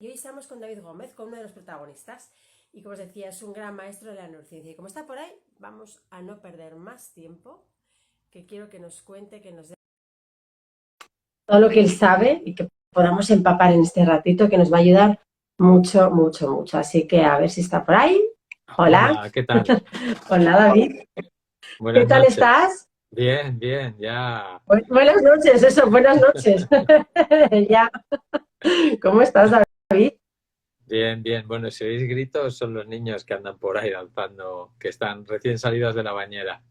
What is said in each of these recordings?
Y hoy estamos con David Gómez, con uno de los protagonistas, y como os decía, es un gran maestro de la neurociencia. Y como está por ahí, vamos a no perder más tiempo, que quiero que nos cuente, que nos dé todo lo que él sabe y que podamos empapar en este ratito, que nos va a ayudar mucho, mucho, mucho. Así que a ver si está por ahí. Hola. Hola, ¿qué tal? Hola, David. ¿Qué Buenas tal noches. estás? Bien, bien, ya. Buenas noches, eso, buenas noches. Ya. ¿Cómo estás, David? Bien, bien. Bueno, si oís gritos, son los niños que andan por ahí danzando, que están recién salidos de la bañera.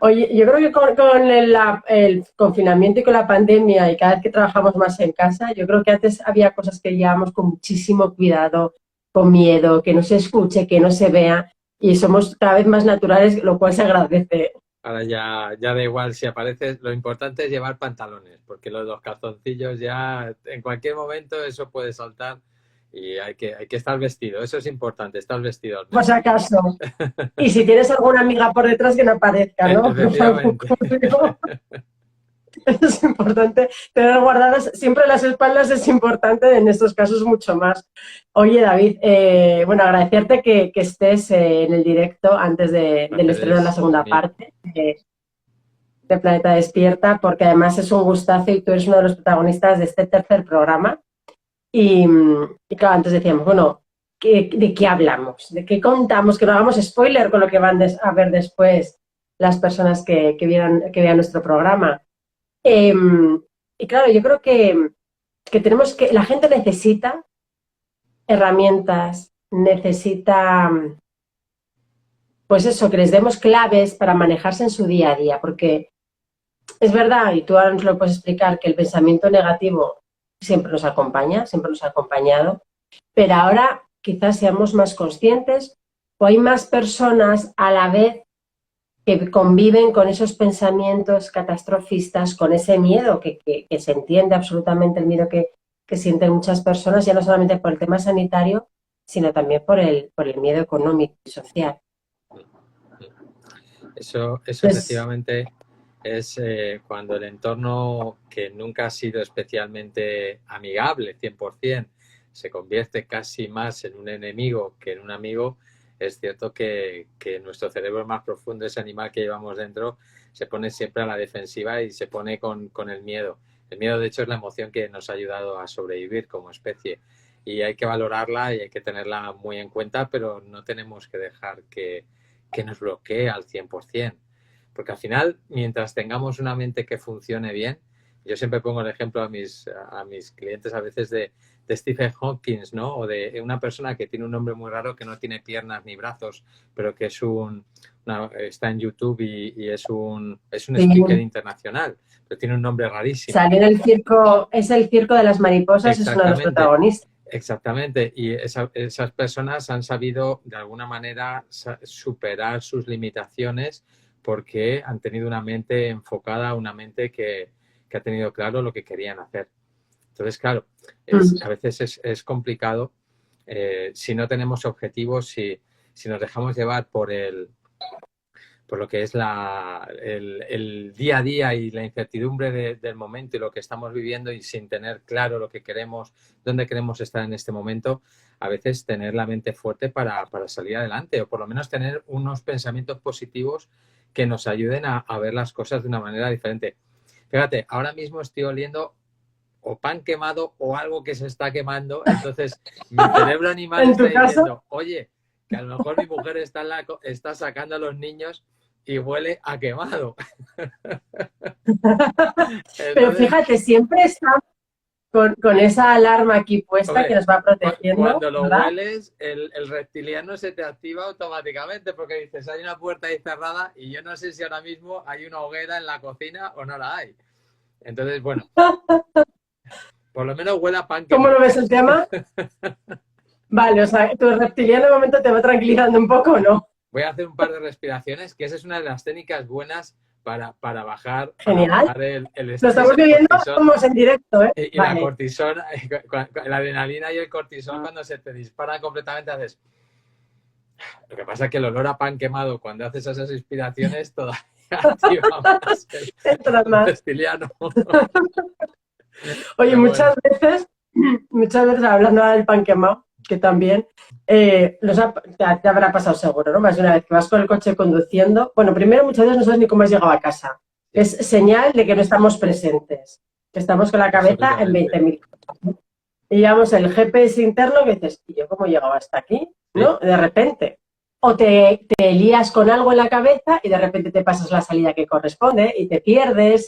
Oye, yo creo que con el confinamiento y con la pandemia y cada vez que trabajamos más en casa, yo creo que antes había cosas que llevábamos con muchísimo cuidado, con miedo, que no se escuche, que no se vea, y somos cada vez más naturales, lo cual se agradece. Ahora ya da igual si apareces, lo importante es llevar pantalones, porque los calzoncillos ya en cualquier momento eso puede saltar y hay que estar vestido. Eso es importante, estar vestido al Por si menos. acaso. Y si tienes alguna amiga por detrás que no aparezca, ¿no? Por favor. Efectivamente. Es importante tener guardadas siempre las espaldas, es importante en estos casos mucho más. Oye, David, bueno, agradecerte que estés en el directo antes El del placer estreno de la es segunda mío. parte de Planeta Despierta, porque además es un gustazo y tú eres uno de los protagonistas de este tercer programa. Y, y claro, antes decíamos, bueno, ¿de qué hablamos? ¿De qué contamos? Que no hagamos spoiler con lo que van a ver después las personas que vean nuestro programa. Eh, y claro, yo creo que tenemos que, la gente necesita herramientas, necesita, pues eso, que les demos claves para manejarse en su día a día, porque es verdad, y tú ahora nos lo puedes explicar, que el pensamiento negativo siempre nos acompaña, siempre nos ha acompañado, pero ahora quizás seamos más conscientes o hay más personas a la vez que conviven con esos pensamientos catastrofistas, con ese miedo que se entiende absolutamente, el miedo que sienten muchas personas, ya no solamente por el tema sanitario, sino también por el miedo económico y social. Eso Entonces, efectivamente es cuando el entorno, que nunca ha sido especialmente amigable, 100%, se convierte casi más en un enemigo que en un amigo. Es cierto que nuestro cerebro más profundo, ese animal que llevamos dentro, se pone siempre a la defensiva y se pone con el miedo. El miedo, de hecho, es la emoción que nos ha ayudado a sobrevivir como especie y hay que valorarla y hay que tenerla muy en cuenta, pero no tenemos que dejar que nos bloquee al 100%. Porque al final, mientras tengamos una mente que funcione bien, yo siempre pongo el ejemplo a mis clientes a veces de Stephen Hawking, ¿no? O de una persona que tiene un nombre muy raro, que no tiene piernas ni brazos, pero que está en YouTube y es un sí, speaker internacional, pero tiene un nombre rarísimo. salió en el circo, es el circo de las mariposas, es uno de los Exactamente, protagonistas. exactamente. Y esas personas han sabido de alguna manera superar sus limitaciones porque han tenido una mente enfocada, una mente que ha tenido claro lo que querían hacer. Entonces, claro, a veces es complicado si no tenemos objetivos, si nos dejamos llevar por lo que es el día a día y la incertidumbre del momento y lo que estamos viviendo y sin tener claro lo que queremos, dónde queremos estar en este momento, a veces tener la mente fuerte para salir adelante o por lo menos tener unos pensamientos positivos que nos ayuden a ver las cosas de una manera diferente. Fíjate, ahora mismo estoy oliendo o pan quemado o algo que se está quemando, entonces mi cerebro animal En está tu caso, diciendo, oye, que a lo mejor mi mujer está sacando a los niños y huele a quemado. pero Entonces, fíjate, siempre está con esa alarma aquí puesta que hombre, nos va protegiendo, cuando lo ¿verdad? hueles, el reptiliano se te activa automáticamente porque dices, hay una puerta ahí cerrada y yo no sé si ahora mismo hay una hoguera en la cocina o no la hay. Entonces, bueno, por lo menos huele a pan ¿Cómo lo quemado. ves el tema? Vale, o sea, tu reptiliano de momento te va tranquilizando un poco, ¿no? Voy a hacer un par de respiraciones, que esa es una de las técnicas buenas para Genial. bajar el Lo estrés, estamos el viviendo, cortisol vamos en directo, ¿eh? y la Vale. cortisol, la adrenalina y el cortisol cuando se te disparan completamente haces. Lo que pasa es que el olor a pan quemado cuando haces esas inspiraciones todavía activa más Entra el más. reptiliano. Oye, Pero bueno, muchas veces muchas veces hablando ahora del pan quemado, que también te habrá pasado seguro, ¿no? Más de una vez que vas con el coche conduciendo. Bueno, primero muchas veces no sabes ni cómo has llegado a casa. Es señal de que no estamos presentes, que estamos con la cabeza en Absolutamente. 20.000 cosas, ¿no? Y digamos el GPS interno que dices, ¿y yo cómo he llegado hasta aquí? ¿No? Sí. De repente. O te lías con algo en la cabeza y de repente te pasas la salida que corresponde y te pierdes.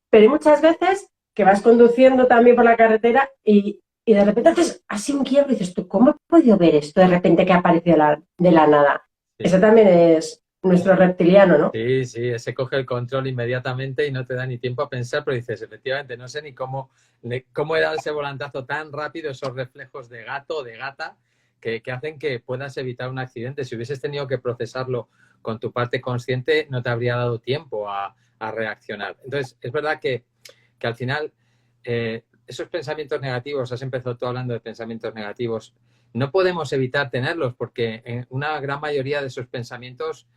Pero hay muchas veces que vas conduciendo también por la carretera y de repente haces así un quiebro y dices, ¿tú cómo he podido ver esto de repente que ha aparecido de la nada? Sí. Eso también es nuestro reptiliano, ¿no? Sí, sí, ese coge el control inmediatamente y no te da ni tiempo a pensar, pero dices, efectivamente, no sé ni cómo he dado ese volantazo tan rápido, esos reflejos de gato o de gata que hacen que puedas evitar un accidente. Si hubieses tenido que procesarlo con tu parte consciente, no te habría dado tiempo a reaccionar. Entonces, es verdad que al final esos pensamientos negativos, has empezado tú hablando de pensamientos negativos, no podemos evitar tenerlos porque en una gran mayoría de esos pensamientos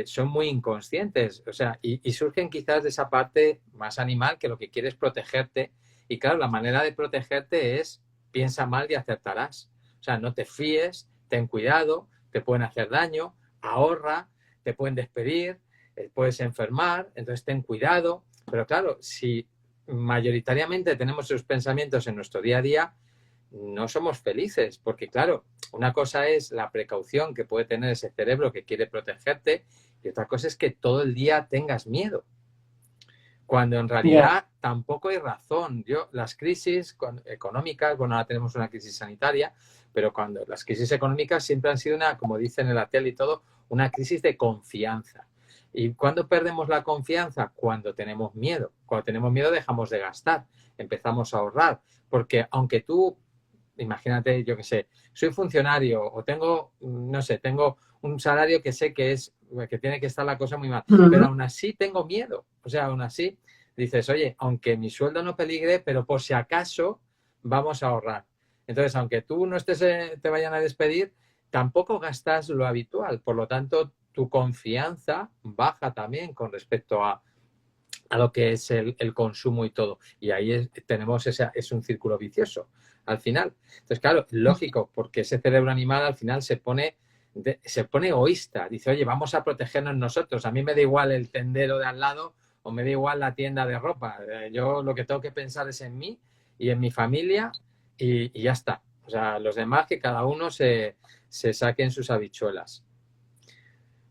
son muy inconscientes, o sea, y surgen quizás de esa parte más animal que lo que quiere es protegerte. Y claro, la manera de protegerte es piensa mal y acertarás. O sea, no te fíes, ten cuidado, te pueden hacer daño, ahorra, te pueden despedir, puedes enfermar, entonces ten cuidado. Pero claro, si mayoritariamente tenemos esos pensamientos en nuestro día a día, no somos felices, porque claro, una cosa es la precaución que puede tener ese cerebro que quiere protegerte y otra cosa es que todo el día tengas miedo, cuando en realidad Ya. tampoco hay razón. Las crisis económicas, bueno, ahora tenemos una crisis sanitaria, pero cuando las crisis económicas siempre han sido como dicen en la tele y todo, una crisis de confianza. ¿Y cuándo perdemos la confianza? Cuando tenemos miedo. Cuando tenemos miedo dejamos de gastar, empezamos a ahorrar, porque aunque tú imagínate, yo qué sé, soy funcionario o tengo, no sé, tengo un salario que sé que tiene que estar la cosa muy mal, pero aún así tengo miedo. O sea, aún así dices, oye, aunque mi sueldo no peligre, pero por si acaso vamos a ahorrar. Entonces, aunque tú no estés, te vayan a despedir, tampoco gastas lo habitual. Por lo tanto, tu confianza baja también con respecto a lo que es el consumo y todo. Y ahí tenemos es un círculo vicioso al final. Entonces, claro, lógico, porque ese cerebro animal al final se pone egoísta. Dice, oye, vamos a protegernos nosotros. A mí me da igual el tendero de al lado o me da igual la tienda de ropa. Yo lo que tengo que pensar es en mí y en mi familia y ya está. O sea, los demás que cada uno se saquen sus habichuelas.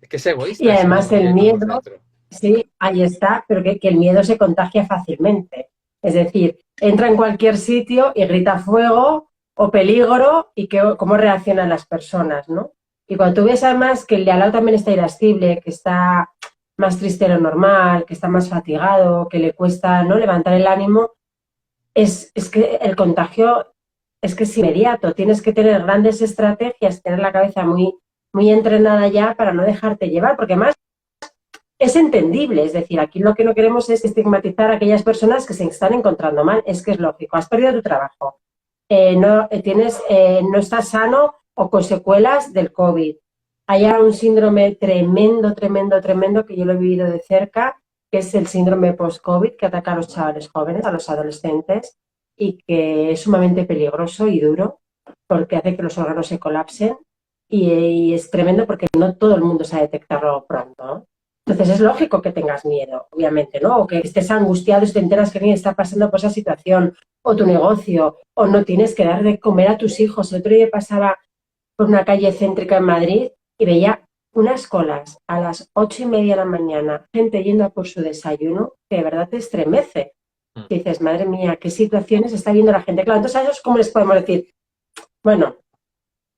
Es que es Y egoísta ese además mono que el llevamos miedo, dentro. sí, ahí está, pero que el miedo se contagia fácilmente. Es decir, entra en cualquier sitio y grita fuego o peligro y cómo reaccionan las personas, ¿no? Y cuando tú ves además que el de al lado también está irascible, que está más triste de lo normal, que está más fatigado, que le cuesta, ¿no?, levantar el ánimo, es que el contagio es que es inmediato. Tienes que tener grandes estrategias, tener la cabeza muy, muy entrenada ya para no dejarte llevar, porque más es entendible, es decir, aquí lo que no queremos es estigmatizar a aquellas personas que se están encontrando mal, es que es lógico, has perdido tu trabajo, no estás sano o con secuelas del COVID. Hay ahora un síndrome tremendo, tremendo, tremendo que yo lo he vivido de cerca, que es el síndrome post-COVID que ataca a los chavales jóvenes, a los adolescentes y que es sumamente peligroso y duro porque hace que los órganos se colapsen y es tremendo porque no todo el mundo sabe detectarlo pronto, ¿no? Entonces es lógico que tengas miedo, obviamente, ¿no? O que estés angustiado y te enteras que alguien está pasando por esa situación, o tu negocio, o no tienes que dar de comer a tus hijos. El otro día pasaba por una calle céntrica en Madrid y veía unas colas a las 8:30 de la mañana, gente yendo a por su desayuno, que de verdad te estremece. Y dices, madre mía, qué situaciones está viendo la gente. Claro, entonces a ellos, ¿cómo les podemos decir? Bueno,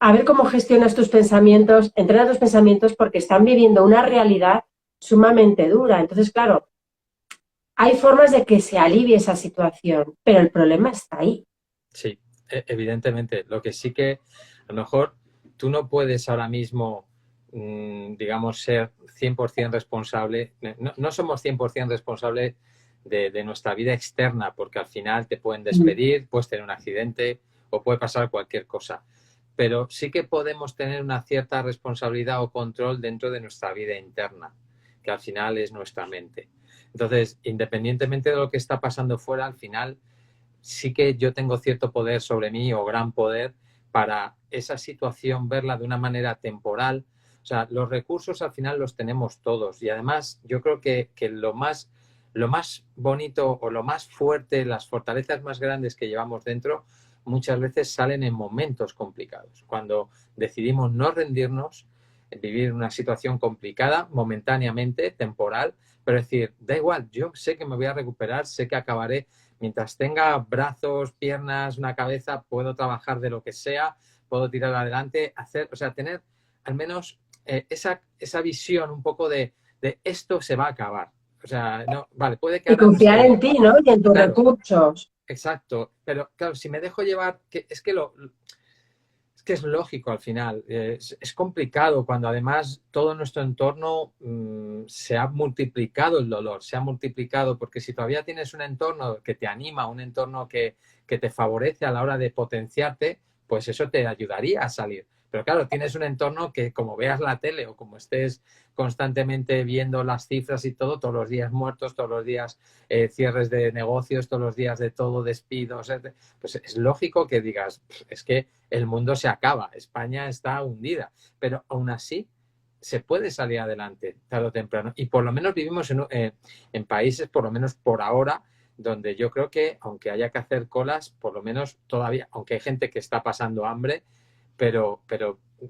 a ver cómo gestionas tus pensamientos, entrena tus pensamientos porque están viviendo una realidad sumamente dura. Entonces, claro, hay formas de que se alivie esa situación, pero el problema está ahí. Sí, evidentemente. Lo que sí que a lo mejor tú no puedes ahora mismo, digamos, ser 100% responsable. No somos 100% responsables de nuestra vida externa, porque al final te pueden despedir, puedes tener un accidente o puede pasar cualquier cosa. Pero sí que podemos tener una cierta responsabilidad o control dentro de nuestra vida interna, que al final es nuestra mente. Entonces, independientemente de lo que está pasando fuera, al final sí que yo tengo cierto poder sobre mí o gran poder para esa situación verla de una manera temporal. O sea, los recursos al final los tenemos todos y además yo creo que lo más bonito o lo más fuerte, las fortalezas más grandes que llevamos dentro muchas veces salen en momentos complicados, cuando decidimos no rendirnos, vivir una situación complicada, momentáneamente, temporal, pero decir, da igual, yo sé que me voy a recuperar, sé que acabaré, mientras tenga brazos, piernas, una cabeza, puedo trabajar de lo que sea, puedo tirar adelante, hacer, o sea, tener al menos esa visión un poco de esto se va a acabar. O sea, no, vale, puede que Y ahora no confiar esté en bien. ti, ¿no? Y en tus Claro, recursos. exacto. Pero claro, si me dejo llevar, es que es lógico al final. Es complicado cuando además todo nuestro entorno se ha multiplicado el dolor, se ha multiplicado, porque si todavía tienes un entorno que te anima, un entorno que te favorece a la hora de potenciarte, pues eso te ayudaría a salir. Pero claro, tienes un entorno que como veas la tele o como estés constantemente viendo las cifras y todo, todos los días muertos, todos los días cierres de negocios, todos los días de todo, despidos, pues es lógico que digas, es que el mundo se acaba, España está hundida, pero aún así se puede salir adelante tarde o temprano y por lo menos vivimos en países, por lo menos por ahora, donde yo creo que aunque haya que hacer colas, por lo menos todavía, aunque hay gente que está pasando hambre, pero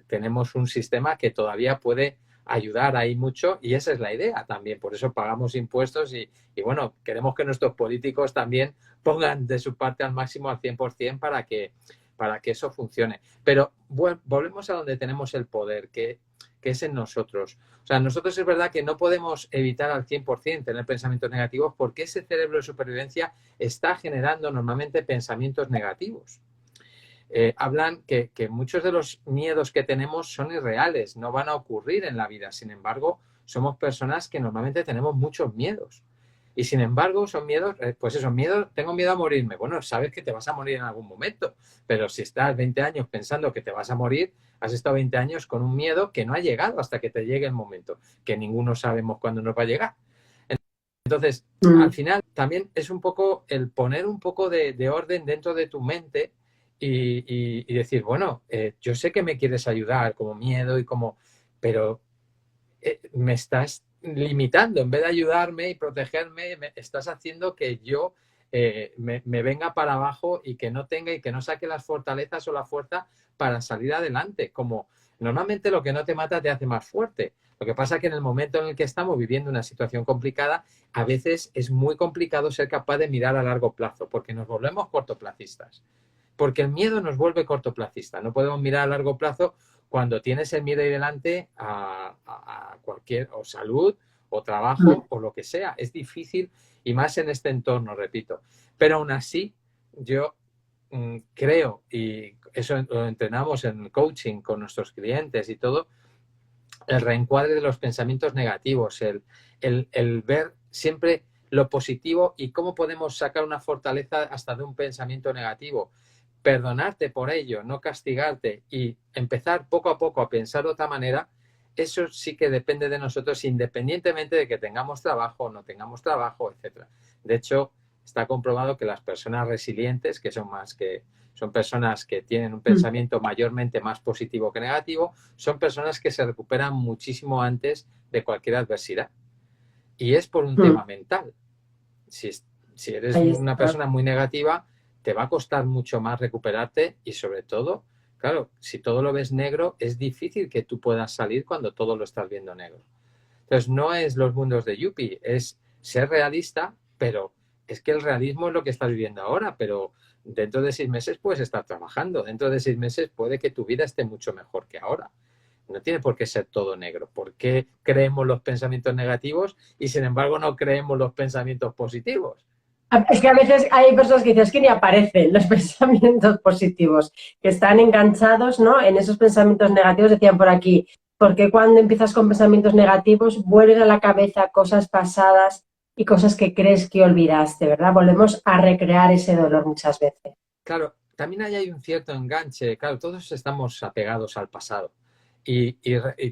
tenemos un sistema que todavía puede ayudar ahí mucho y esa es la idea también, por eso pagamos impuestos y bueno, queremos que nuestros políticos también pongan de su parte al máximo al 100% para que eso funcione. Pero bueno, volvemos a donde tenemos el poder, que es en nosotros. O sea, nosotros es verdad que no podemos evitar al 100% tener pensamientos negativos porque ese cerebro de supervivencia está generando normalmente pensamientos negativos. Hablan que muchos de los miedos que tenemos son irreales, no van a ocurrir en la vida. Sin embargo, somos personas que normalmente tenemos muchos miedos. Y sin embargo, son miedos, pues esos miedos, tengo miedo a morirme. Bueno, sabes que te vas a morir en algún momento, pero si estás 20 años pensando que te vas a morir, has estado 20 años con un miedo que no ha llegado hasta que te llegue el momento, que ninguno sabemos cuándo nos va a llegar. Entonces, al final, también es un poco el poner un poco de orden dentro de tu mente y decir, bueno, yo sé que me quieres ayudar como miedo y como, pero me estás limitando, en vez de ayudarme y protegerme, me estás haciendo que yo me venga para abajo y que no tenga y que no saque las fortalezas o la fuerza para salir adelante. Como normalmente lo que no te mata te hace más fuerte. Lo que pasa es que en el momento en el que estamos viviendo una situación complicada, a veces es muy complicado ser capaz de mirar a largo plazo, porque nos volvemos cortoplacistas. Porque el miedo nos vuelve cortoplacista. No podemos mirar a largo plazo cuando tienes el miedo ahí delante a cualquier o salud o trabajo o lo que sea. Es difícil y más en este entorno, repito. Pero aún así, yo creo, y eso lo entrenamos en el coaching con nuestros clientes y todo, el reencuadre de los pensamientos negativos, el ver siempre lo positivo y cómo podemos sacar una fortaleza hasta de un pensamiento negativo. Perdonarte por ello, no castigarte y empezar poco a poco a pensar de otra manera, eso sí que depende de nosotros independientemente de que tengamos trabajo o no tengamos trabajo, etcétera. De hecho, está comprobado que las personas resilientes, que son personas que tienen un pensamiento mayormente más positivo que negativo, son personas que se recuperan muchísimo antes de cualquier adversidad. Y es por un tema mental. Si, si eres Ahí una está. persona muy negativa, te va a costar mucho más recuperarte y sobre todo, claro, si todo lo ves negro, es difícil que tú puedas salir cuando todo lo estás viendo negro. Entonces, no es los mundos de Yuppie, es ser realista, pero es que el realismo es lo que estás viviendo ahora, pero dentro de 6 meses puedes estar trabajando, dentro de 6 meses puede que tu vida esté mucho mejor que ahora. No tiene por qué ser todo negro. ¿Por qué creemos los pensamientos negativos y sin embargo no creemos los pensamientos positivos? Es que a veces hay personas que dicen, es que ni aparecen los pensamientos positivos, que están enganchados, ¿no? En esos pensamientos negativos, decían por aquí, porque cuando empiezas con pensamientos negativos, vuelven a la cabeza cosas pasadas y cosas que crees que olvidaste, ¿verdad? Volvemos a recrear ese dolor muchas veces. Claro, también ahí hay un cierto enganche. Claro, todos estamos apegados al pasado. Y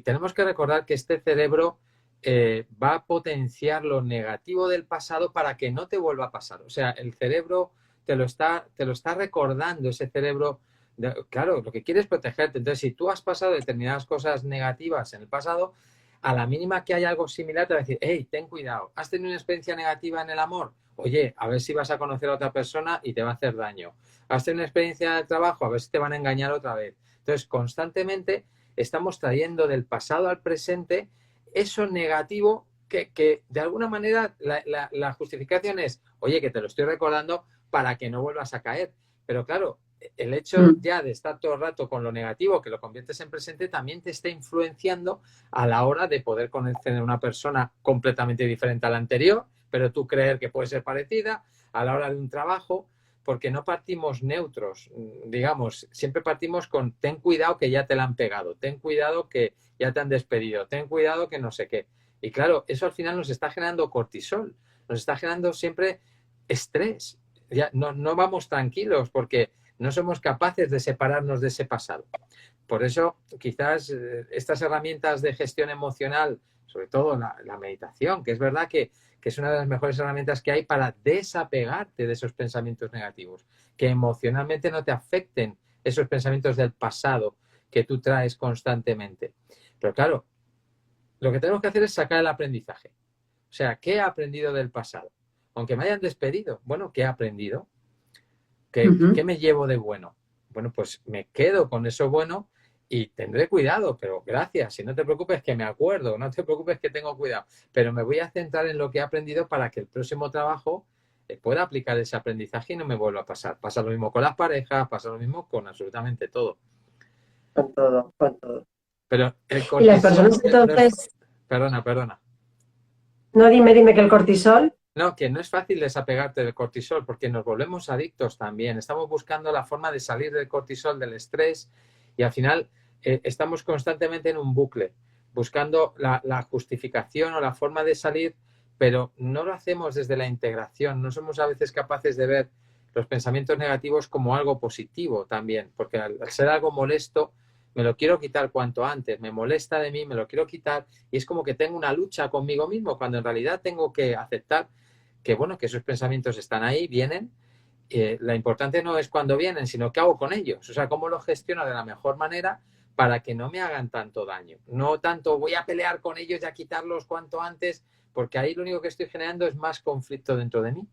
tenemos que recordar que este cerebro va a potenciar lo negativo del pasado para que no te vuelva a pasar. O sea, el cerebro te lo está recordando ese cerebro. Claro, lo que quiere es protegerte. Entonces, si tú has pasado determinadas cosas negativas en el pasado, a la mínima que haya algo similar, te va a decir, hey, ten cuidado, ¿has tenido una experiencia negativa en el amor? Oye, a ver si vas a conocer a otra persona y te va a hacer daño. ¿Has tenido una experiencia en el trabajo? A ver si te van a engañar otra vez. Entonces, constantemente estamos trayendo del pasado al presente eso negativo que de alguna manera la justificación es, oye, que te lo estoy recordando para que no vuelvas a caer. Pero claro, el hecho ya de estar todo el rato con lo negativo, que lo conviertes en presente, también te está influenciando a la hora de poder conocer a una persona completamente diferente a la anterior, pero tú creer que puede ser parecida, a la hora de un trabajo, porque no partimos neutros, digamos, siempre partimos con ten cuidado que ya te la han pegado, ten cuidado que ya te han despedido, ten cuidado que no sé qué. Y claro, eso al final nos está generando cortisol, nos está generando siempre estrés. Ya no vamos tranquilos porque no somos capaces de separarnos de ese pasado. Por eso, quizás estas herramientas de gestión emocional, sobre todo la meditación, que es verdad que es una de las mejores herramientas que hay para desapegarte de esos pensamientos negativos, que emocionalmente no te afecten esos pensamientos del pasado que tú traes constantemente. Pero claro, lo que tenemos que hacer es sacar el aprendizaje. O sea, ¿qué he aprendido del pasado? Aunque me hayan despedido, bueno, ¿qué he aprendido? ¿Qué me llevo de bueno? Bueno, pues me quedo con eso bueno y tendré cuidado, pero gracias. Y no te preocupes que me acuerdo, no te preocupes que tengo cuidado. Pero me voy a centrar en lo que he aprendido para que el próximo trabajo pueda aplicar ese aprendizaje y no me vuelva a pasar. Pasa lo mismo con las parejas, pasa lo mismo con absolutamente todo. Con todo, con todo. Pero el Y las cortisol personas entonces... Perdona. No, dime que el cortisol... No, que no es fácil desapegarte del cortisol porque nos volvemos adictos también. Estamos buscando la forma de salir del cortisol, del estrés y al final estamos constantemente en un bucle, buscando la justificación o la forma de salir, pero no lo hacemos desde la integración. No somos a veces capaces de ver los pensamientos negativos como algo positivo también, porque al ser algo molesto, me lo quiero quitar cuanto antes, me molesta de mí, me lo quiero quitar y es como que tengo una lucha conmigo mismo, cuando en realidad tengo que aceptar que bueno, que esos pensamientos están ahí, vienen. La importante no es cuando vienen, sino qué hago con ellos. O sea, cómo los gestiono de la mejor manera para que no me hagan tanto daño. No tanto voy a pelear con ellos y a quitarlos cuanto antes, porque ahí lo único que estoy generando es más conflicto dentro de mí.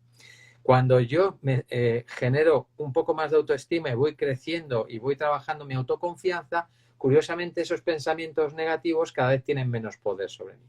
Cuando yo me genero un poco más de autoestima y voy creciendo y voy trabajando mi autoconfianza, curiosamente esos pensamientos negativos cada vez tienen menos poder sobre mí.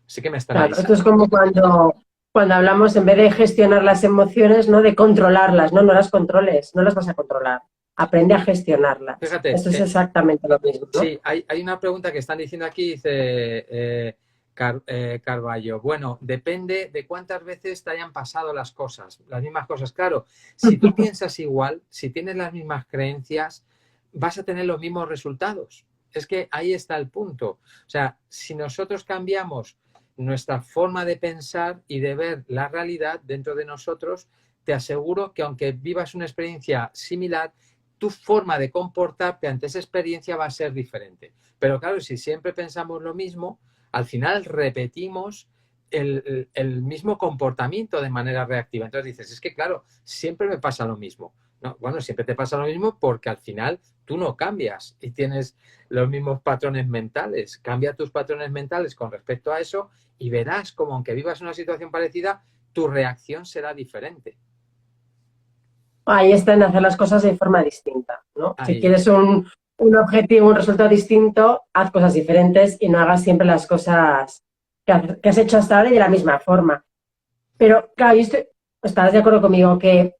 Así que me están Claro, avisando. esto es como cuando hablamos, en vez de gestionar las emociones, ¿no? De controlarlas, ¿no? No las controles, no las vas a controlar. Aprende a gestionarlas. Fíjate, Esto es exactamente lo mismo, ¿no? sí, hay una pregunta que están diciendo aquí, dice Carballo. Bueno, depende de cuántas veces te hayan pasado las cosas, las mismas cosas. Claro, si tú piensas igual, si tienes las mismas creencias, vas a tener los mismos resultados. Es que ahí está el punto. O sea, si nosotros cambiamos nuestra forma de pensar y de ver la realidad dentro de nosotros, te aseguro que aunque vivas una experiencia similar, tu forma de comportarte ante esa experiencia va a ser diferente. Pero claro, si siempre pensamos lo mismo, al final repetimos el mismo comportamiento de manera reactiva. Entonces dices, es que claro, siempre me pasa lo mismo. No, bueno, siempre te pasa lo mismo porque al final tú no cambias y tienes los mismos patrones mentales. Cambia tus patrones mentales con respecto a eso y verás como aunque vivas una situación parecida, tu reacción será diferente. Ahí está en hacer las cosas de forma distinta, ¿no? Ahí. Si quieres un objetivo, un resultado distinto, haz cosas diferentes y no hagas siempre las cosas que has hecho hasta ahora y de la misma forma. Pero, claro, estarás de acuerdo conmigo que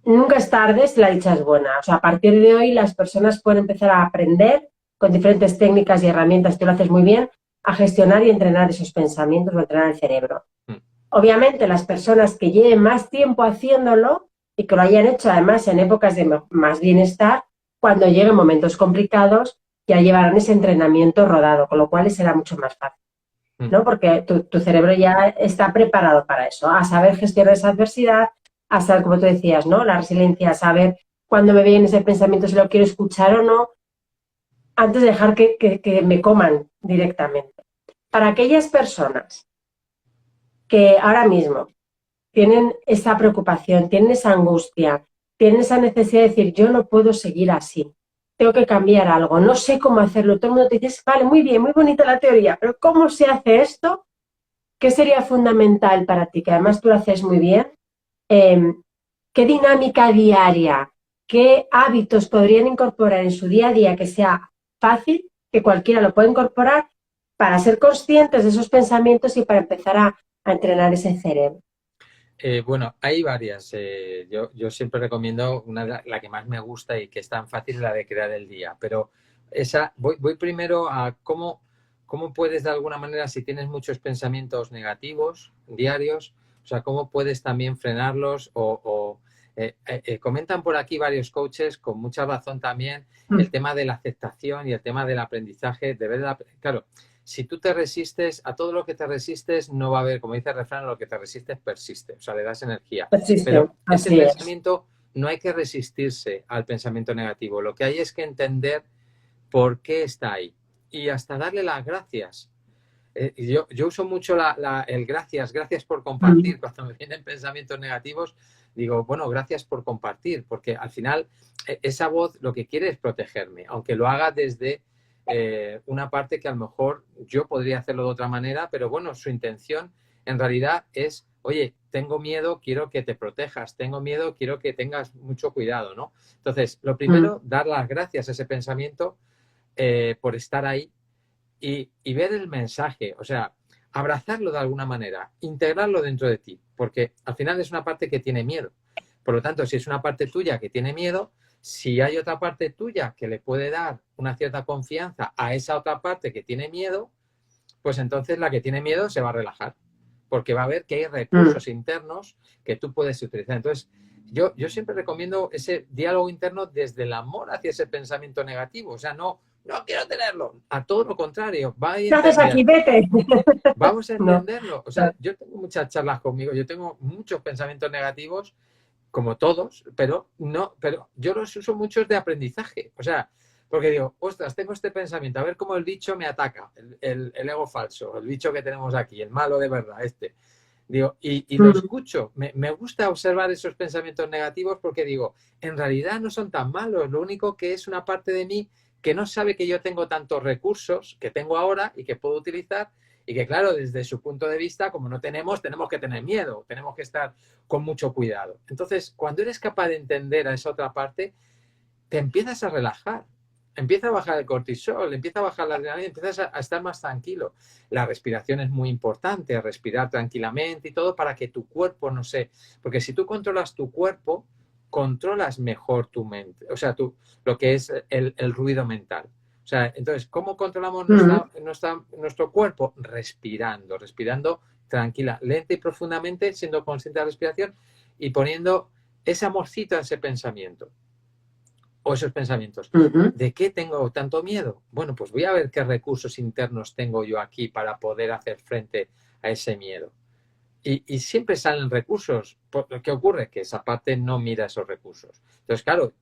nunca es tarde si la dicha es buena. O sea, a partir de hoy las personas pueden empezar a aprender con diferentes técnicas y herramientas, tú lo haces muy bien, a gestionar y entrenar esos pensamientos o entrenar el cerebro. Obviamente, las personas que lleven más tiempo haciéndolo y que lo hayan hecho además en épocas de más bienestar, cuando lleguen momentos complicados, ya llevarán ese entrenamiento rodado, con lo cual les será mucho más fácil, ¿no? Porque tu cerebro ya está preparado para eso, a saber gestionar esa adversidad, a saber, como tú decías, ¿no? La resiliencia, a saber cuándo me viene ese pensamiento, si lo quiero escuchar o no, antes de dejar que me coman directamente. Para aquellas personas que ahora mismo tienen esa preocupación, tienen esa angustia, tienen esa necesidad de decir, yo no puedo seguir así, tengo que cambiar algo, no sé cómo hacerlo. Todo el mundo te dice, vale, muy bien, muy bonita la teoría, pero ¿cómo se hace esto? ¿Qué sería fundamental para ti? Que además tú lo haces muy bien. Eh, ¿Qué dinámica diaria, qué hábitos podrían incorporar en su día a día que sea fácil, que cualquiera lo pueda incorporar para ser conscientes de esos pensamientos y para empezar a entrenar ese cerebro? Bueno, hay varias. Yo siempre recomiendo la que más me gusta y que es tan fácil, la de crear el día. Pero voy primero a cómo puedes de alguna manera, si tienes muchos pensamientos negativos diarios, o sea, cómo puedes también frenarlos comentan por aquí varios coaches con mucha razón también el tema de la aceptación y el tema del aprendizaje. Claro, si tú te resistes a todo lo que te resistes, no va a haber, como dice el refrán, lo que te resistes persiste, o sea, le das energía. Persiste, Pero ese así es. pensamiento, no hay que resistirse al pensamiento negativo. Lo que hay es que entender por qué está ahí y hasta darle las gracias. Yo uso mucho el gracias por compartir. Cuando me vienen pensamientos negativos, digo, bueno, gracias por compartir, porque al final esa voz lo que quiere es protegerme, aunque lo haga desde una parte que a lo mejor yo podría hacerlo de otra manera, pero bueno, su intención en realidad es, oye, tengo miedo, quiero que te protejas, tengo miedo, quiero que tengas mucho cuidado, ¿no? Entonces, lo primero, dar las gracias a ese pensamiento por estar ahí y ver el mensaje, o sea, abrazarlo de alguna manera, integrarlo dentro de ti, porque al final es una parte que tiene miedo. Por lo tanto, si es una parte tuya que tiene miedo, si hay otra parte tuya que le puede dar una cierta confianza a esa otra parte que tiene miedo, pues entonces la que tiene miedo se va a relajar, porque va a ver que hay recursos internos que tú puedes utilizar. Entonces, yo siempre recomiendo ese diálogo interno desde el amor hacia ese pensamiento negativo. O sea, no quiero tenerlo. A todo lo contrario, va a ¿Qué haces aquí? entender. Vete. Vamos a No. entenderlo. O sea, yo tengo muchas charlas conmigo, yo tengo muchos pensamientos negativos, como todos, pero yo los uso muchos de aprendizaje. O sea, porque digo, ostras, tengo este pensamiento, a ver cómo el bicho me ataca, el ego falso, el bicho que tenemos aquí, el malo de verdad, este. Digo, y lo escucho. Me gusta observar esos pensamientos negativos porque digo, en realidad no son tan malos. Lo único que es una parte de mí que no sabe que yo tengo tantos recursos que tengo ahora y que puedo utilizar y que, claro, desde su punto de vista, como no tenemos que tener miedo, tenemos que estar con mucho cuidado. Entonces, cuando eres capaz de entender a esa otra parte, te empiezas a relajar. Empieza a bajar el cortisol, empieza a bajar la adrenalina, empiezas a estar más tranquilo. La respiración es muy importante, respirar tranquilamente y todo para que tu cuerpo no se... Porque si tú controlas tu cuerpo, controlas mejor tu mente, o sea, lo que es el ruido mental. O sea, entonces, ¿cómo controlamos nuestro cuerpo? Respirando tranquila, lenta y profundamente, siendo consciente de la respiración y poniendo ese amorcito a ese pensamiento o esos pensamientos. ¿De qué tengo tanto miedo? Bueno, pues voy a ver qué recursos internos tengo yo aquí para poder hacer frente a ese miedo. Y siempre salen recursos. ¿Qué ocurre? Que esa parte no mira esos recursos. Entonces, claro,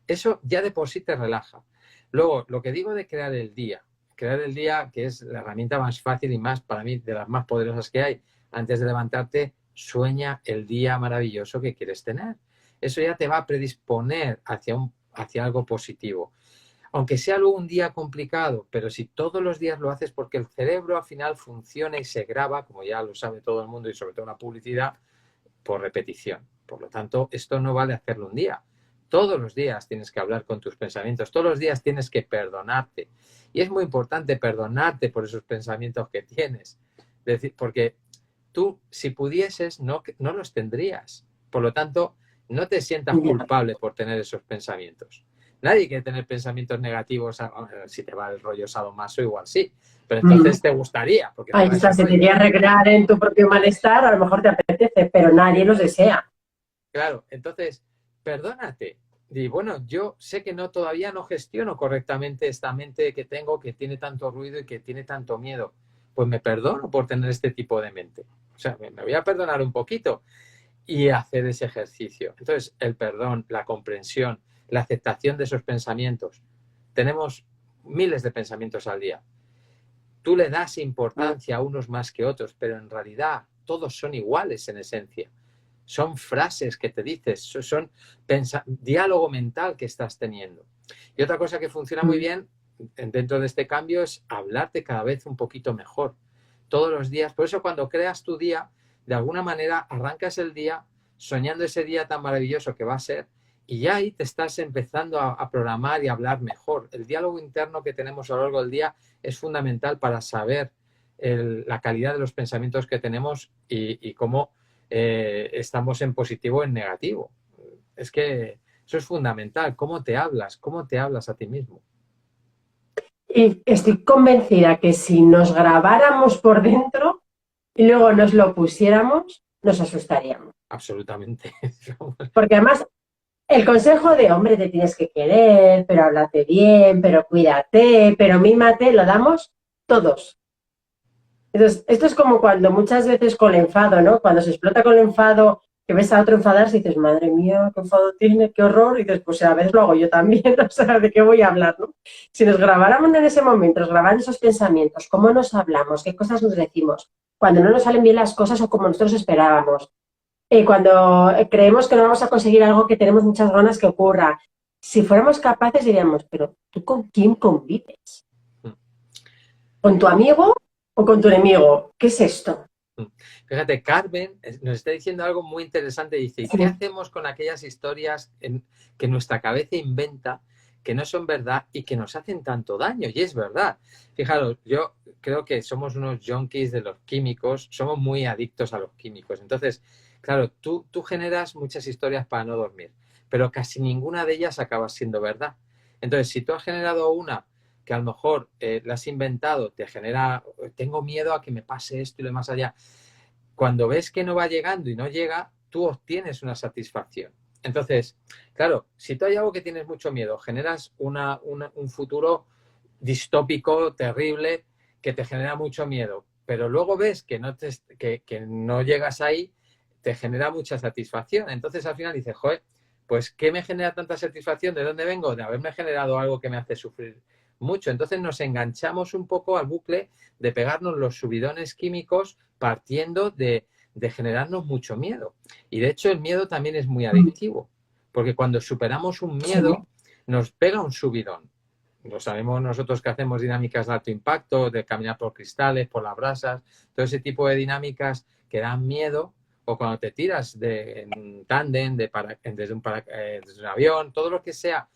eso ya de por sí te relaja. Luego, lo que digo de crear el día, que es la herramienta más fácil y más, para mí, de las más poderosas que hay. Antes de levantarte, sueña el día maravilloso que quieres tener. Eso ya te va a predisponer hacia algo positivo. Aunque sea luego un día complicado, pero si todos los días lo haces, porque el cerebro al final funciona y se graba, como ya lo sabe todo el mundo y sobre todo la publicidad, por repetición. Por lo tanto, esto no vale hacerlo un día. Todos los días tienes que hablar con tus pensamientos, todos los días tienes que perdonarte. Y es muy importante perdonarte por esos pensamientos que tienes. Porque tú, si pudieses, no los tendrías. Por lo tanto, no te sientas culpable por tener esos pensamientos. Nadie quiere tener pensamientos negativos. Si te va el rollo sadomaso, igual sí. Pero entonces te gustaría. Porque ahí está, si te quieres arreglar en tu propio malestar, a lo mejor te apetece, pero nadie los desea. Claro, entonces, perdónate. Y bueno, yo sé que todavía no gestiono correctamente esta mente que tengo, que tiene tanto ruido y que tiene tanto miedo. Pues me perdono por tener este tipo de mente. O sea, me voy a perdonar un poquito y hacer ese ejercicio. Entonces, el perdón, la comprensión, la aceptación de esos pensamientos. Tenemos miles de pensamientos al día. Tú le das importancia a unos más que otros, pero en realidad todos son iguales en esencia. Son frases que te dices, son diálogo mental que estás teniendo. Y otra cosa que funciona muy bien dentro de este cambio es hablarte cada vez un poquito mejor. Todos los días. Por eso cuando creas tu día, de alguna manera arrancas el día soñando ese día tan maravilloso que va a ser y ya ahí te estás empezando a programar y a hablar mejor. El diálogo interno que tenemos a lo largo del día es fundamental para saber la calidad de los pensamientos que tenemos y cómo estamos en positivo o en negativo. Es que eso es fundamental. ¿Cómo te hablas? ¿Cómo te hablas a ti mismo? Y estoy convencida que si nos grabáramos por dentro y luego nos lo pusiéramos, nos asustaríamos. Absolutamente. Porque además, el consejo de, hombre, te tienes que querer, pero háblate bien, pero cuídate, pero mímate, lo damos todos. Entonces, esto es como cuando muchas veces con el enfado, ¿no? Cuando se explota con el enfado, que ves a otro enfadarse y dices, madre mía, qué enfado tiene, qué horror, y dices, pues a veces lo hago yo también, o sea, ¿de qué voy a hablar, no? Si nos grabáramos en ese momento, nos grabaran esos pensamientos, cómo nos hablamos, qué cosas nos decimos, cuando no nos salen bien las cosas o como nosotros esperábamos, cuando creemos que no vamos a conseguir algo que tenemos muchas ganas que ocurra, si fuéramos capaces diríamos, pero ¿tú con quién convives? ¿Con tu amigo o con tu enemigo? ¿Qué es esto? Fíjate, Carmen nos está diciendo algo muy interesante. Dice, ¿y qué hacemos con aquellas historias que nuestra cabeza inventa, que no son verdad y que nos hacen tanto daño? Y es verdad. Fijaros, yo creo que somos unos junkies de los químicos, somos muy adictos a los químicos. Entonces, claro, tú generas muchas historias para no dormir, pero casi ninguna de ellas acaba siendo verdad. Entonces, si tú has generado una que a lo mejor la has inventado, te genera, tengo miedo a que me pase esto y lo más allá. Cuando ves que no va llegando y no llega, tú obtienes una satisfacción. Entonces, claro, si tú hay algo que tienes mucho miedo, generas un futuro distópico, terrible, que te genera mucho miedo, pero luego ves que no llegas ahí, te genera mucha satisfacción. Entonces, al final dices, joder, pues ¿qué me genera tanta satisfacción? ¿De dónde vengo? De haberme generado algo que me hace sufrir mucho. Entonces nos enganchamos un poco al bucle de pegarnos los subidones químicos partiendo de generarnos mucho miedo. Y de hecho el miedo también es muy adictivo, porque cuando superamos un miedo nos pega un subidón. Lo sabemos nosotros que hacemos dinámicas de alto impacto, de caminar por cristales, por las brasas, todo ese tipo de dinámicas que dan miedo, o cuando te tiras en un tándem, desde un avión, todo lo que sea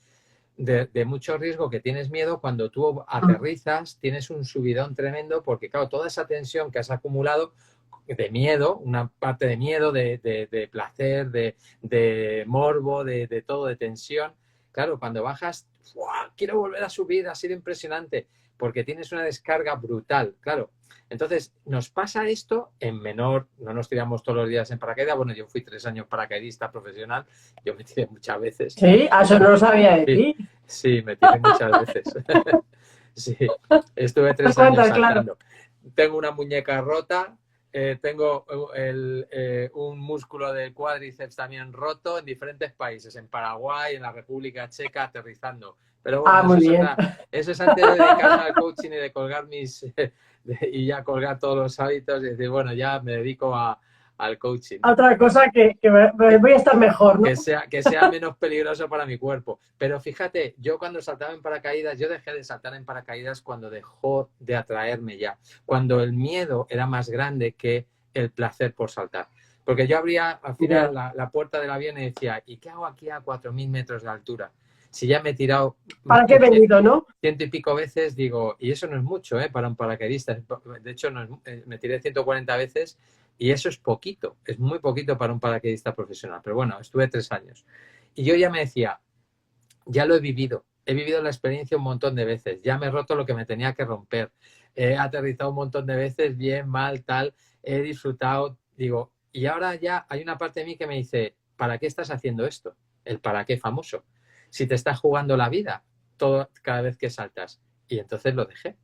de mucho riesgo, que tienes miedo, cuando tú aterrizas tienes un subidón tremendo, porque claro, toda esa tensión que has acumulado de miedo, una parte de miedo, de placer, de morbo, de todo, de tensión, claro, cuando bajas, ¡fua!, quiero volver a subir, ha sido impresionante, porque tienes una descarga brutal, claro. Entonces, nos pasa esto en menor, no nos tiramos todos los días en paracaídas. Bueno, yo fui 3 años paracaidista profesional, yo me tiré muchas veces. Sí, eso no lo sabía de ti. Sí, me tiré muchas veces. Sí, estuve 3 años saltando. Claro. Tengo una muñeca rota, tengo un músculo del cuádriceps también roto en diferentes países, en Paraguay, en la República Checa, aterrizando. Pero bueno, eso es antes de dedicarme al coaching y de colgar y ya colgar todos los hábitos y decir, bueno, ya me dedico al coaching. Otra cosa que voy a estar mejor, ¿no? Que sea menos peligroso para mi cuerpo. Pero fíjate, yo cuando saltaba en paracaídas, yo dejé de saltar en paracaídas cuando dejó de atraerme ya. Cuando el miedo era más grande que el placer por saltar. Porque yo abría al final la puerta del avión y decía, ¿y qué hago aquí a 4.000 metros de altura? Si ya me he tirado... ¿Para qué he venido, no? 100 y pico veces, digo, y eso no es mucho, para un paracaidista. De hecho, me tiré 140 veces y eso es poquito, es muy poquito para un paracaidista profesional. Pero bueno, estuve 3 años. Y yo ya me decía, ya lo he vivido la experiencia un montón de veces, ya me he roto lo que me tenía que romper, he aterrizado un montón de veces, bien, mal, tal, he disfrutado, digo, y ahora ya hay una parte de mí que me dice, ¿para qué estás haciendo esto? El para qué famoso. Si te estás jugando la vida cada vez que saltas. Y entonces lo dejé.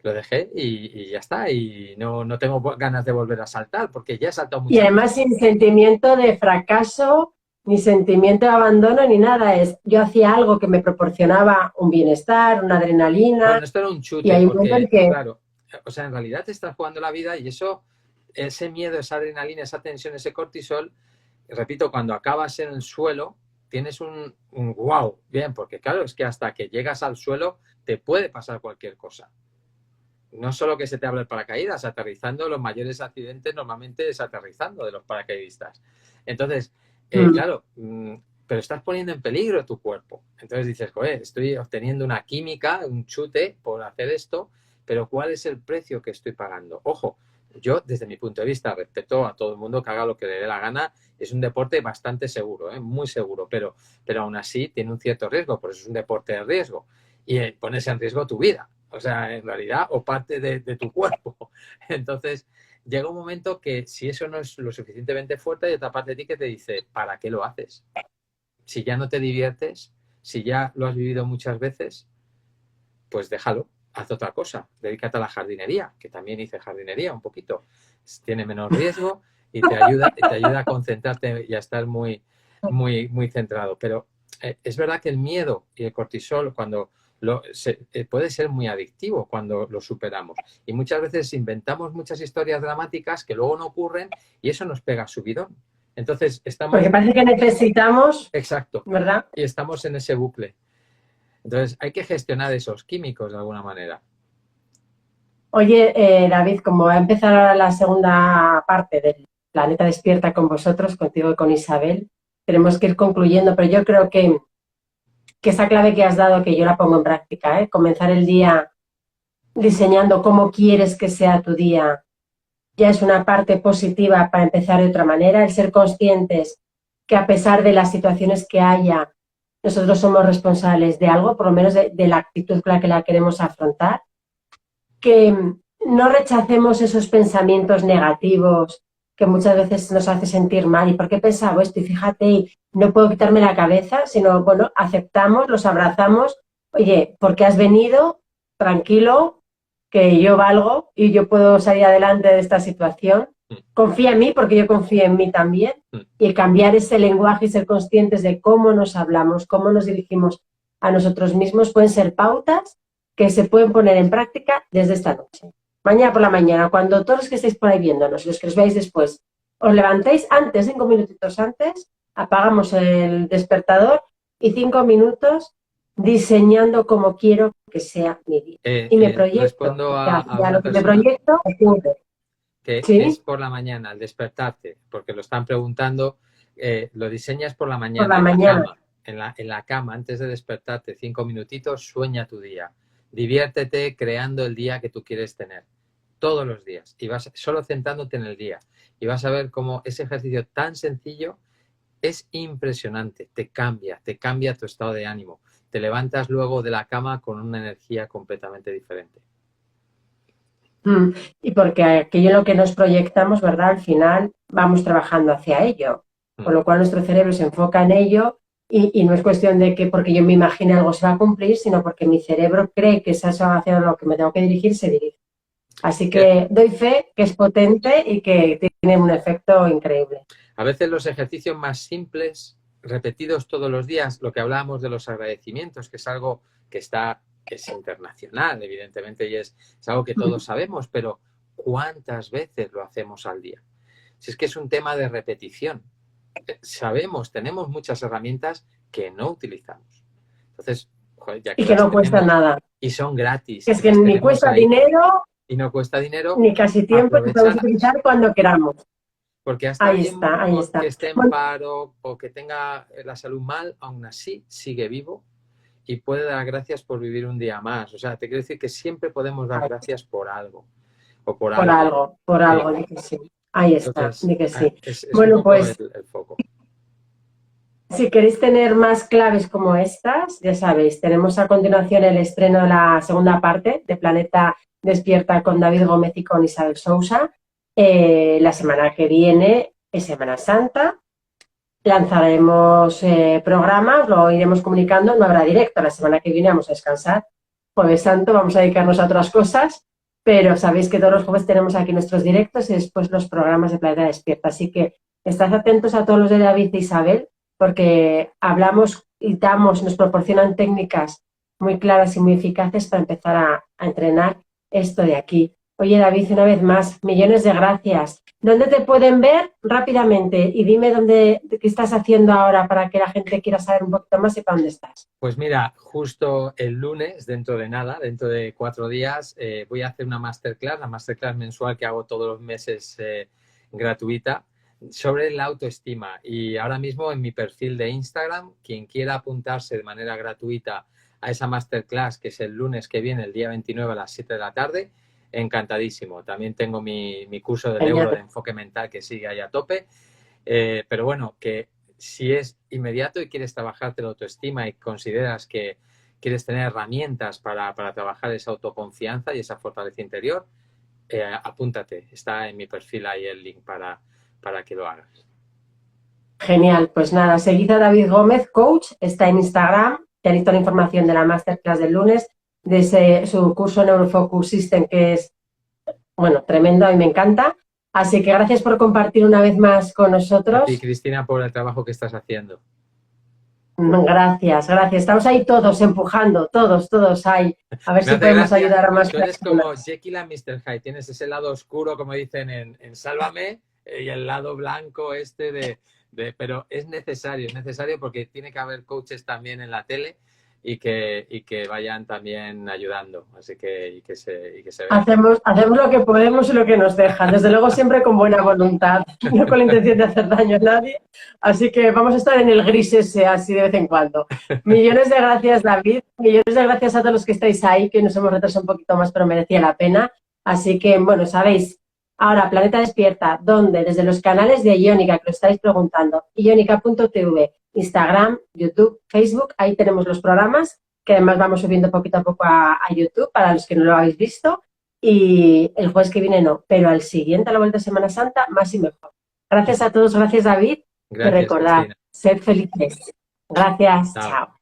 Lo dejé y ya está. Y no tengo ganas de volver a saltar porque ya he saltado mucho. Y además sin sentimiento de fracaso, ni sentimiento de abandono, ni nada. Yo hacía algo que me proporcionaba un bienestar, una adrenalina. Bueno, esto era un chute porque, claro, o sea, en realidad te estás jugando la vida y eso ese miedo, esa adrenalina, esa tensión, ese cortisol, repito, cuando acabas en el suelo, tienes un wow, bien, porque claro, es que hasta que llegas al suelo te puede pasar cualquier cosa. No solo que se te abra el paracaídas, aterrizando, los mayores accidentes normalmente es aterrizando de los paracaidistas. Entonces, claro, pero estás poniendo en peligro tu cuerpo. Entonces dices, joder, estoy obteniendo una química, un chute por hacer esto, pero ¿cuál es el precio que estoy pagando? Ojo, yo desde mi punto de vista respeto a todo el mundo que haga lo que le dé la gana. Es un deporte bastante seguro, muy seguro, pero aún así tiene un cierto riesgo, por eso es un deporte de riesgo. Y pones en riesgo tu vida. O sea, en realidad, o parte de tu cuerpo. Entonces, llega un momento que si eso no es lo suficientemente fuerte, hay otra parte de ti que te dice, ¿para qué lo haces? Si ya no te diviertes, si ya lo has vivido muchas veces, pues déjalo, haz otra cosa. Dedícate a la jardinería, que también hice jardinería un poquito. Tiene menos riesgo y te ayuda a concentrarte y a estar muy, muy, muy centrado. Pero es verdad que el miedo y el cortisol, cuando puede ser muy adictivo cuando lo superamos. Y muchas veces inventamos muchas historias dramáticas que luego no ocurren y eso nos pega subidón. Entonces estamos... Porque parece que necesitamos... Exacto. ¿Verdad? Y estamos en ese bucle. Entonces hay que gestionar esos químicos de alguna manera. Oye, David, como va a empezar ahora la segunda parte del Planeta Despierta con vosotros, contigo y con Isabel, tenemos que ir concluyendo, pero yo creo que esa clave que has dado, que yo la pongo en práctica, comenzar el día diseñando cómo quieres que sea tu día, ya es una parte positiva para empezar de otra manera, el ser conscientes que a pesar de las situaciones que haya, nosotros somos responsables de algo, por lo menos de la actitud con la que la queremos afrontar, que no rechacemos esos pensamientos negativos que muchas veces nos hace sentir mal. ¿Y por qué he pensado esto? Y fíjate, y no puedo quitarme la cabeza, sino, bueno, aceptamos, los abrazamos. Oye, porque has venido, tranquilo, que yo valgo y yo puedo salir adelante de esta situación. Confía en mí porque yo confío en mí también. Y cambiar ese lenguaje y ser conscientes de cómo nos hablamos, cómo nos dirigimos a nosotros mismos, pueden ser pautas que se pueden poner en práctica desde esta noche. Mañana por la mañana, cuando todos los que estéis por ahí viéndonos, los que os veáis después, os levantéis antes, 5 minutitos antes, apagamos el despertador y 5 minutos diseñando como quiero que sea mi día. Y me proyecto. Respondo a lo que me proyecto que ¿sí? Es por la mañana, al despertarte, porque lo están preguntando, lo diseñas por la mañana, por la mañana. Cama, en la cama, antes de despertarte, 5 minutitos, sueña tu día. Diviértete creando el día que tú quieres tener, todos los días, y vas solo centrándote en el día. Y vas a ver cómo ese ejercicio tan sencillo es impresionante, te cambia tu estado de ánimo. Te levantas luego de la cama con una energía completamente diferente. Y porque aquello en lo que nos proyectamos, ¿verdad? Al final vamos trabajando hacia ello, con lo cual nuestro cerebro se enfoca en ello y no es cuestión de que porque yo me imagine algo se va a cumplir, sino porque mi cerebro cree que es eso hacia lo que me tengo que dirigir, se dirige. Así que doy fe que es potente y que tiene un efecto increíble. A veces los ejercicios más simples, repetidos todos los días, lo que hablábamos de los agradecimientos, que es algo que es internacional, evidentemente, y es algo que todos sabemos, pero ¿cuántas veces lo hacemos al día? Si es que es un tema de repetición. Sabemos, tenemos muchas herramientas que no utilizamos. Entonces, joder, ya que y que no cuesta nada. Y son gratis. Es que ni cuesta dinero. Y no cuesta dinero. Ni casi tiempo, que podemos utilizar cuando queramos. Porque hasta ahí está. Que esté en paro o que tenga la salud mal, aún así sigue vivo y puede dar gracias por vivir un día más. O sea, te quiero decir que siempre podemos dar gracias por algo. O por algo. Por algo, di que sí. Ahí está, entonces, di que sí. Es bueno, pues el foco. Si queréis tener más claves como estas, ya sabéis, tenemos a continuación el estreno de la segunda parte de Planeta Despierta con David Gómez y con Isabel Sousa. La semana que viene es Semana Santa. Lanzaremos programas, lo iremos comunicando, no habrá directo. La semana que viene vamos a descansar. Jueves Santo, vamos a dedicarnos a otras cosas, pero sabéis que todos los jueves tenemos aquí nuestros directos y después los programas de Planeta Despierta. Así que estad atentos a todos los de David e Isabel, porque hablamos y nos proporcionan técnicas muy claras y muy eficaces para empezar a entrenar esto de aquí, Oye, David, una vez más, millones de gracias. ¿Dónde te pueden ver? Rápidamente. Y dime qué estás haciendo ahora para que la gente quiera saber un poquito más y para dónde estás. Pues mira, justo el lunes, dentro de nada, dentro de 4 días, voy a hacer una masterclass, la masterclass mensual que hago todos los meses gratuita, sobre la autoestima. Y ahora mismo en mi perfil de Instagram, quien quiera apuntarse de manera gratuita a esa masterclass, que es el lunes que viene, el día 29 a las 7 de la tarde, encantadísimo. También tengo mi curso del euro de enfoque mental que sigue ahí a tope. Pero bueno, que si es inmediato y quieres trabajarte la autoestima y consideras que quieres tener herramientas para trabajar esa autoconfianza y esa fortaleza interior, apúntate. Está en mi perfil ahí el link para que lo hagas. Genial, pues nada, seguid a David Gómez, coach, está en Instagram, tenéis toda la información de la masterclass del lunes, de su curso Neurofocus System, que es, bueno, tremendo y me encanta. Así que gracias por compartir una vez más con nosotros. A ti, Cristina, por el trabajo que estás haciendo. Gracias, gracias. Estamos ahí todos empujando, todos ahí. A ver si podemos ayudar a más personas. Tú eres como Jekyll and Mr. Hyde. Tienes ese lado oscuro, como dicen en Sálvame, y el lado blanco pero es necesario porque tiene que haber coaches también en la tele y que vayan también ayudando. Así que se vea. Hacemos lo que podemos y lo que nos dejan. Desde luego siempre con buena voluntad, no con la intención de hacer daño a nadie. Así que vamos a estar en el gris ese así de vez en cuando. Millones de gracias, David. Millones de gracias a todos los que estáis ahí, que nos hemos retrasado un poquito más, pero merecía la pena. Así que, bueno, sabéis, ahora Planeta Despierta, ¿dónde? Desde los canales de Iónica, que lo estáis preguntando. Iónica.tv, Instagram, YouTube, Facebook, ahí tenemos los programas, que además vamos subiendo poquito a poco a YouTube, para los que no lo habéis visto. Y el jueves que viene no, pero al siguiente, a la vuelta de Semana Santa, más y mejor. Gracias a todos, gracias David. Gracias, y recordad, Cristina. sed felices. Gracias, chao.